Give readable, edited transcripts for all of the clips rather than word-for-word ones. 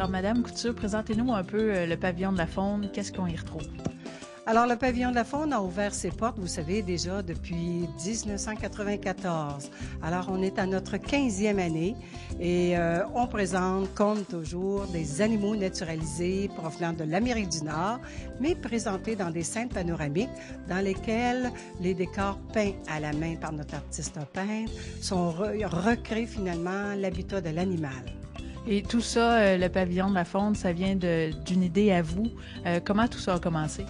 Alors, Madame Couture, présentez-nous un peu le pavillon de la faune. Qu'est-ce qu'on y retrouve? Alors, le pavillon de la faune a ouvert ses portes, vous savez, déjà depuis 1994. Alors, on est à notre 15e année et on présente, comme toujours, des animaux naturalisés provenant de l'Amérique du Nord, mais présentés dans des scènes panoramiques dans lesquelles les décors peints à la main par notre artiste peintre recréent finalement l'habitat de l'animal. Et tout ça, le pavillon de la faune, ça vient d'une idée à vous. Comment tout ça a commencé?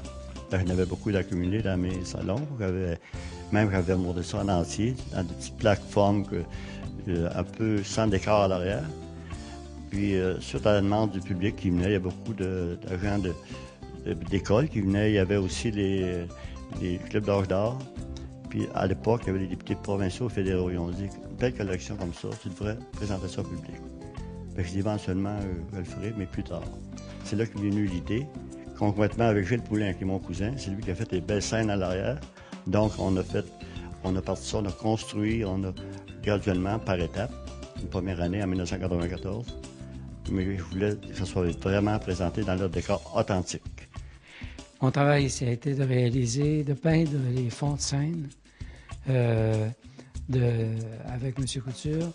J'en avais beaucoup d'accumulés dans mes salons. J'avais monté ça en entier, dans des petites plateformes un peu sans décor à l'arrière. Puis, suite à la demande du public qui venait, il y a beaucoup d'agents d'école qui venaient. Il y avait aussi les clubs d'âge d'or. Puis, à l'époque, il y avait les députés provinciaux fédéraux. Ils ont dit, une belle collection comme ça, tu devrais présenter ça au public. Fait que je dis, éventuellement, je le ferai, mais plus tard. C'est là qu'est venue l'idée. Conjointement avec Gilles Poulin, qui est mon cousin, c'est lui qui a fait les belles scènes à l'arrière. Donc, on a parti ça, on a construit, on a graduellement, par étapes, une première année en 1994. Mais je voulais que ça soit vraiment présenté dans leur décor authentique. Mon travail ici a été de réaliser, de peindre les fonds de scène avec M. Couture,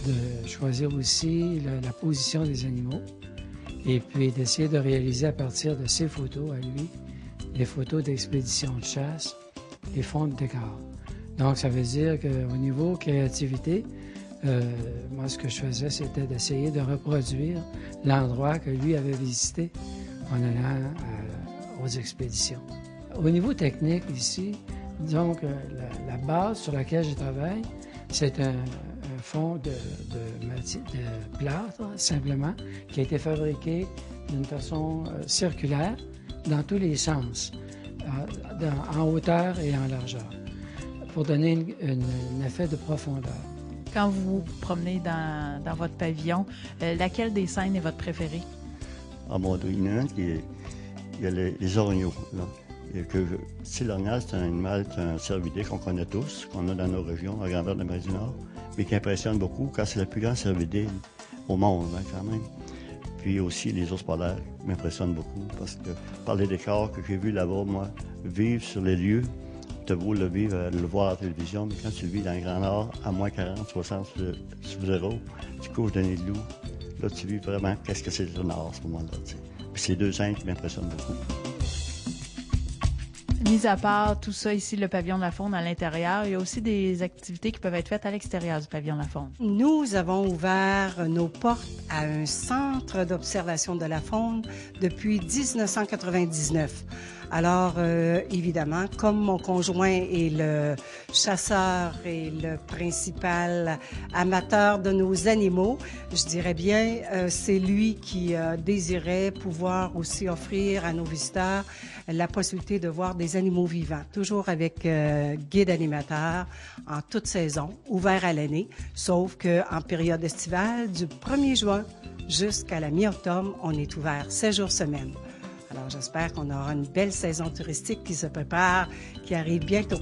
de choisir aussi la position des animaux. Et puis d'essayer de réaliser à partir de ses photos à lui, des photos d'expédition de chasse, les fonds de décor. Donc ça veut dire qu'au niveau créativité, moi ce que je faisais, c'était d'essayer de reproduire l'endroit que lui avait visité en allant aux expéditions. Au niveau technique ici, donc la base sur laquelle je travaille, c'est un fond de plâtre, simplement, qui a été fabriqué d'une façon circulaire dans tous les sens, en hauteur et en largeur, pour donner un effet de profondeur. Quand vous vous promenez dans votre pavillon, laquelle des scènes est votre préférée? Ah bon, il y en a un il y a les orignaux. L'orignal, c'est un animal, c'est un cervidé qu'on connaît tous, qu'on a dans nos régions, à grandeur de l'Amérique du Nord, mais qui impressionne beaucoup, car c'est le plus grand cervidé au monde, hein, quand même. Puis aussi, les ours polaires m'impressionnent beaucoup, parce que par les décors que j'ai vus là-bas, moi, vivre sur les lieux, t'as beau le vivre, le voir à la télévision, mais quand tu le vis dans le Grand Nord, à moins 40, 60 sous zéro, tu couches d'un nid de loup, là, tu vis vraiment qu'est-ce que c'est le Nord à ce moment-là, tu sais. Puis c'est deux scènes qui m'impressionnent beaucoup. Mis à part tout ça ici, le pavillon de la faune à l'intérieur, il y a aussi des activités qui peuvent être faites à l'extérieur du pavillon de la faune. Nous avons ouvert nos portes à un centre d'observation de la faune depuis 1999. Alors, évidemment, comme mon conjoint est le chasseur et le principal amateur de nos animaux, je dirais bien, c'est lui qui désirait pouvoir aussi offrir à nos visiteurs la possibilité de voir des animaux vivants, toujours avec guide animateur en toute saison, ouvert à l'année, sauf qu'en période estivale, du 1er juin jusqu'à la mi-octobre, on est ouvert 7 jours semaine. Alors, j'espère qu'on aura une belle saison touristique qui se prépare, qui arrive bientôt.